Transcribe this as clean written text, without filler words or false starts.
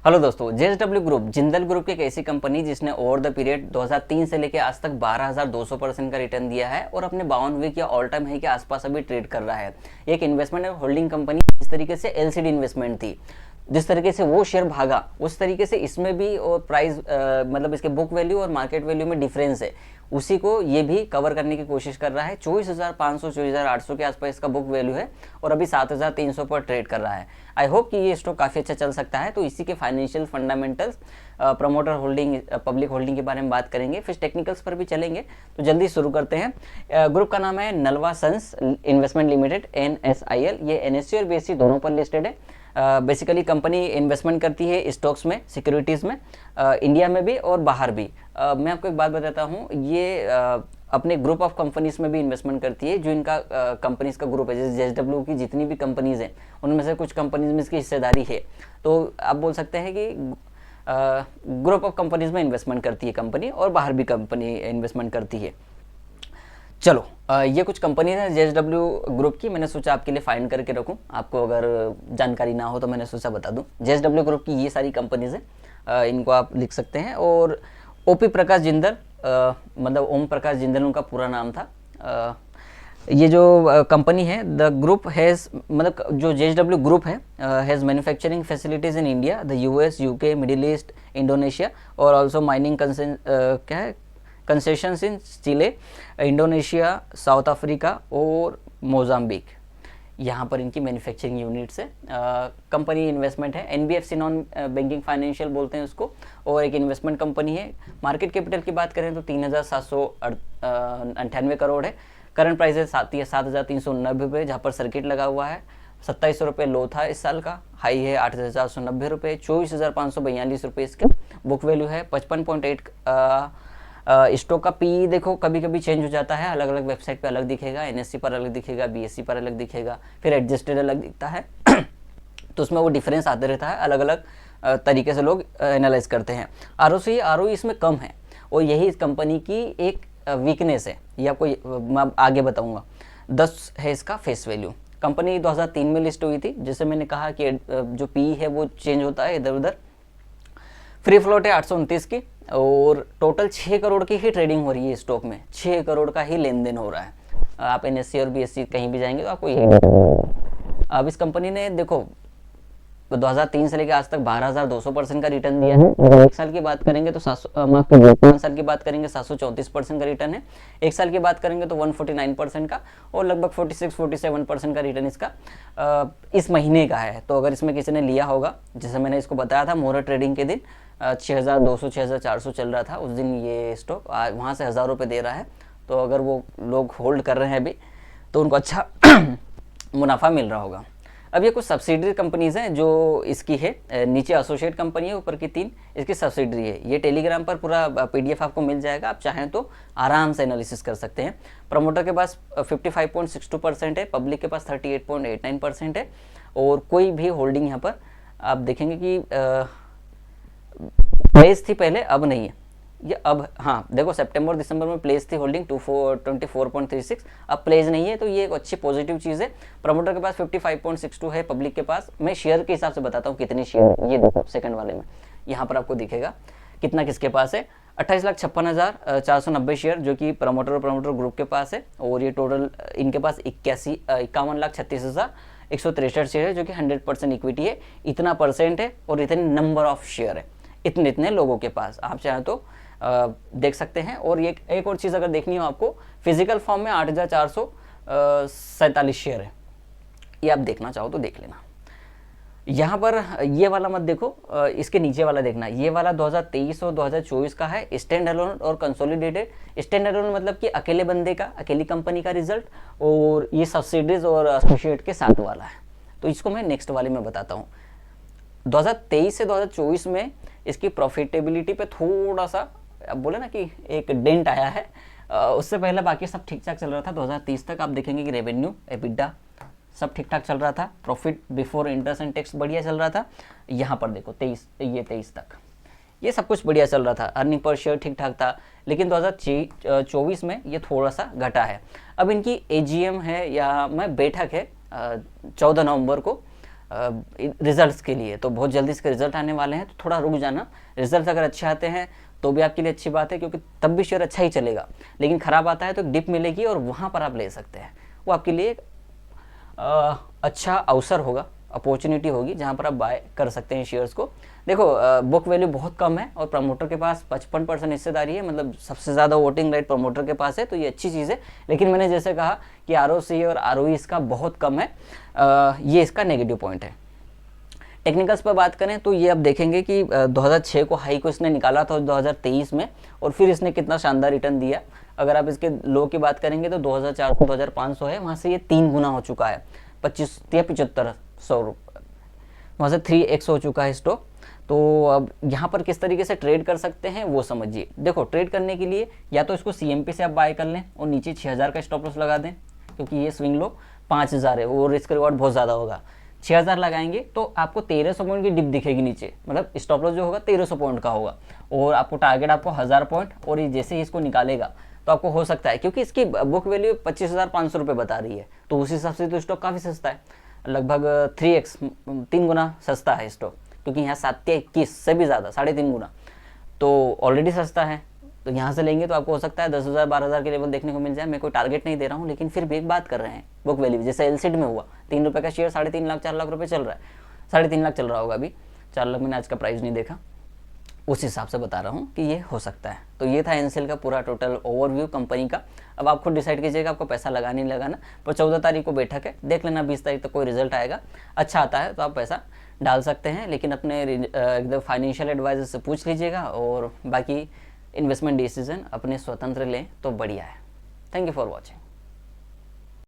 Hello दोस्तों, JSW group Jindal group की एक ऐसी कंपनी जिसने ओवर द पीरियड 2003 से लेकर आज तक 12,200% का रिटर्न दिया है और अपने 52 वीक या ऑल टाइम हाई के आसपास अभी ट्रेड कर रहा है। एक इन्वेस्टमेंट और होल्डिंग कंपनी इस तरीके से एलसीडी इन्वेस्टमेंट थी। जिस तरीके से वो शेयर भागा उस तरीके से इसमें भी और प्राइस मतलब इसके बुक वैल्यू और मार्केट वैल्यू में डिफरेंस है, उसी को ये भी कवर करने की कोशिश कर रहा है। 24,500 24,800 के आसपास इसका बुक वैल्यू है और अभी 7,300 पर ट्रेड कर रहा है। आई होप कि ये स्टॉक काफ़ी अच्छा चल सकता है। तो इसी के financial fundamentals, promoter holding, public holding के बारे में बात करेंगे, फिर टेक्निकल्स पर भी चलेंगे। तो जल्दी शुरू करते हैं। ग्रुप का नाम है Nalwa Sons Investment Limited, NSIL। ये NSE और BSE दोनों पर लिस्टेड है। बेसिकली कंपनी इन्वेस्टमेंट करती है स्टॉक्स में, सिक्योरिटीज़ में, इंडिया में भी और बाहर भी। मैं आपको एक बात बताता हूँ, ये अपने ग्रुप ऑफ कंपनीज में भी इन्वेस्टमेंट करती है। जो इनका कंपनीज का ग्रुप है, जैसे जेएसडब्ल्यू की जितनी भी कंपनीज हैं उनमें से कुछ कंपनीज में इसकी हिस्सेदारी है। तो आप बोल सकते हैं कि ग्रुप ऑफ कंपनीज में इन्वेस्टमेंट करती है कंपनी और बाहर भी कंपनी इन्वेस्टमेंट करती है। चलो, ये कुछ कंपनीज हैं जेएसडब्ल्यू ग्रुप की, मैंने सोचा आपके लिए फाइंड करके रखूं। आपको अगर जानकारी ना हो तो मैंने सोचा बता दूं। जेएसडब्ल्यू ग्रुप की ये सारी कंपनीज हैं, इनको आप लिख सकते हैं। और ओपी प्रकाश जिंदल, मतलब ओम प्रकाश जिंदल उनका पूरा नाम था। ये जो कंपनी है, द ग्रुप हैज़, मतलब जो जेएसडब्ल्यू ग्रुप है, has manufacturing facilities in India, the US, UK, middle east, Indonesia और ऑल्सो माइनिंग क्या है कंसेशंस इन चिले, इंडोनेशिया, साउथ अफ्रीका और मोजाम्बिक। यहाँ पर इनकी मैन्युफैक्चरिंग यूनिट्स है। कंपनी इन्वेस्टमेंट है, NBFC, नॉन बैंकिंग फाइनेंशियल बोलते हैं उसको, और एक इन्वेस्टमेंट कंपनी है। मार्केट कैपिटल की बात करें तो 3,798 करोड़ है। करंट प्राइस है 7,390 रुपये, जहाँ पर सर्किट लगा हुआ है। 2700 रुपये लो था इस साल का, हाई है 8,490 रुपये। 24,542 रुपये इसके बुक वैल्यू है। 55.8 स्टॉक का पी देखो कभी कभी चेंज हो जाता है, अलग अलग वेबसाइट पे अलग दिखेगा, NSE पर अलग दिखेगा, BSE पर अलग दिखेगा, फिर एडजस्टेड अलग दिखता है। तो उसमें वो डिफरेंस आते रहता है, अलग अलग तरीके से लोग एनालाइज करते हैं। ROE इसमें कम है और यही इस कंपनी की एक वीकनेस है। ये आपको मैं आगे बताऊंगा। 10 है इसका फेस वैल्यू। कंपनी 2003 में लिस्ट हुई थी। जैसे मैंने कहा कि जो पी है वो चेंज होता है इधर उधर। फ्री फ्लोट है 829 की और टोटल 6 करोड़ की ही ट्रेडिंग हो रही है स्टॉक में। 6 करोड़ का ही लेन देन हो रहा है। आप NSE और BSE कहीं भी जाएंगे तो आपको यही। अब इस कंपनी ने देखो 2003 से लेकर आज तक 12,200% का रिटर्न दिया है। अगर एक साल की बात करेंगे तो 5 साल की बात करेंगे 734% का रिटर्न है। एक साल की बात करेंगे तो 149% का, और लगभग 46-47% का रिटर्न इसका इस महीने का है। तो अगर इसमें किसी ने लिया होगा, जैसे मैंने इसको बताया था, मोहर ट्रेडिंग के दिन 6,200 6,400 चल रहा था उस दिन ये स्टॉक, वहाँ से 1,000 रुपये दे रहा है। तो अगर वो लोग होल्ड कर रहे हैं अभी तो उनको अच्छा मुनाफा मिल रहा होगा। अब ये कुछ सब्सिडरी कंपनीज हैं जो इसकी है। नीचे एसोसिएट कंपनी है, ऊपर की 3 इसकी सब्सिडरी है। ये टेलीग्राम पर पूरा PDF आपको मिल जाएगा, आप चाहें तो आराम से एनालिसिस कर सकते हैं। प्रमोटर के पास 55.62% है, पब्लिक के पास 38.89% है। और कोई भी होल्डिंग यहाँ पर आप देखेंगे कि प्लेस थी पहले, अब नहीं है ये। अब हाँ देखो, सितंबर दिसंबर में प्लेस थी होल्डिंग 24.36, अब प्लेस नहीं है। तो ये एक अच्छी पॉजिटिव चीज़ है। प्रमोटर के पास 55.62 है, पब्लिक के पास, मैं शेयर के हिसाब से बताता हूँ कितने शेयर। ये देखो सेकंड वाले में यहाँ पर आपको दिखेगा कितना किसके पास है। 28,56,490 शेयर जो कि प्रमोटर और प्रमोटर ग्रुप के पास है। और ये टोटल इनके पास 51,36,163 शेयर है जो कि 100% इक्विटी है। इतना परसेंट है और इतने नंबर ऑफ शेयर है, इतने इतने लोगों के पास। आप चाहें तो देख सकते हैं। और ये एक और चीज़ अगर देखनी हो आपको, फिजिकल फॉर्म में 8,447 शेयर है। ये आप देखना चाहो तो देख लेना। यहाँ पर ये वाला मत देखो, इसके नीचे वाला देखना। ये वाला 2023 और 2024 का है, स्टैंड अलोन और कंसोलिडेटेड। स्टैंड अलोन मतलब कि अकेले बंदे का, अकेली कंपनी का रिजल्ट, और ये सब्सिडीज और एसोसिएट के साथ वाला है। तो इसको मैं नेक्स्ट वाले में बताता हूँ। 2023 से 2024 में इसकी प्रॉफिटेबिलिटी पे थोड़ा सा, अब बोले ना कि एक डेंट आया है। उससे पहले बाकी सब ठीक ठाक चल रहा था। 2030 तक आप देखेंगे कि रेवेन्यू, एबिटा सब ठीक ठाक चल रहा था। Profit before interest and tax बढ़िया चल रहा था। यहाँ पर देखो 23 तक ये सब कुछ बढ़िया चल रहा था। अर्निंग पर शेयर ठीक ठाक था। लेकिन 2024 में ये थोड़ा सा घटा है। अब इनकी AGM है या मैं बैठक है 14 नवंबर को रिजल्ट्स के लिए, तो बहुत जल्दी इसके रिजल्ट आने वाले हैं, तो थोड़ा रुक जाना। रिजल्ट अगर अच्छे आते हैं तो भी आपके लिए अच्छी बात है, क्योंकि तब भी शेयर अच्छा ही चलेगा। लेकिन ख़राब आता है तो डिप मिलेगी और वहाँ पर आप ले सकते हैं, वो आपके लिए एक अच्छा अवसर होगा, अपॉर्चुनिटी होगी, जहाँ पर आप बाय कर सकते हैं शेयर्स को। देखो बुक वैल्यू बहुत कम है और प्रमोटर के पास 55% हिस्सेदारी है, मतलब सबसे ज़्यादा वोटिंग राइट प्रमोटर के पास है, तो ये अच्छी चीज़ है। लेकिन मैंने जैसे कहा कि ROC और ROE इसका बहुत कम है, ये इसका नेगेटिव पॉइंट है। टेक्निकल्स पर बात करें तो ये अब देखेंगे कि 2006 को हाई को इसने निकाला था 2023 में, और फिर इसने कितना शानदार रिटर्न दिया। अगर आप इसके लो की बात करेंगे तो 2400 2500 है, वहाँ से ये 3 गुना हो चुका है, 25 या 7500 रुपये, वहाँ से 3x हो चुका है स्टॉक। तो अब यहाँ पर किस तरीके से ट्रेड कर सकते हैं वो समझिए। देखो ट्रेड करने के लिए या तो इसको CMP से आप बाय कर लें और नीचे 6000 का स्टॉप लॉस लगा दें, क्योंकि ये स्विंग लो 5000 है, वो रिस्क रिवॉर्ड बहुत ज़्यादा होगा। 6000 लगाएंगे तो आपको 1300 पॉइंट की डिप दिखेगी नीचे, मतलब स्टॉप लॉस जो होगा 1300 पॉइंट का होगा, और आपको टारगेट आपको 1000 पॉइंट, और ये जैसे ही इसको निकालेगा तो आपको हो सकता है, क्योंकि इसकी बुक वैल्यू 25,500 रुपये बता रही है, तो उस हिसाब से तो स्टॉक काफ़ी सस्ता है, लगभग 3x 3 गुना सस्ता है स्टॉक, क्योंकि यहाँ 7 या 21 से भी ज़्यादा 3.5 गुना, तो ऑलरेडी सस्ता है। तो यहाँ से लेंगे तो आपको हो सकता है 10,000 12,000 के लेवल देखने को मिल जाए। मैं कोई टारगेट नहीं दे रहा हूँ, लेकिन फिर भी एक बात कर रहे हैं बुक वैल्यू, जैसे LCD में हुआ 3 रुपये का शेयर 3.5 लाख 4 लाख रुपये चल रहा है, 3.5 लाख चल रहा होगा अभी, 4 लाख मैंने आज का प्राइस नहीं देखा, उस हिसाब से बता रहा हूँ कि ये हो सकता है। तो ये था एनसेल का पूरा टोटल ओवरव्यू कंपनी का। अब आप खुद डिसाइड कीजिएगा आपको पैसा लगाना नहीं लगाना, पर 14 तारीख को बैठक है, देख लेना 20 तारीख तक कोई रिजल्ट आएगा, अच्छा आता है तो आप पैसा डाल सकते हैं। लेकिन अपने एकदम फाइनेंशियल एडवाइजर से पूछ लीजिएगा, और बाकी इन्वेस्टमेंट डिसीजन अपने स्वतंत्र लें तो बढ़िया है। Thank you for watching.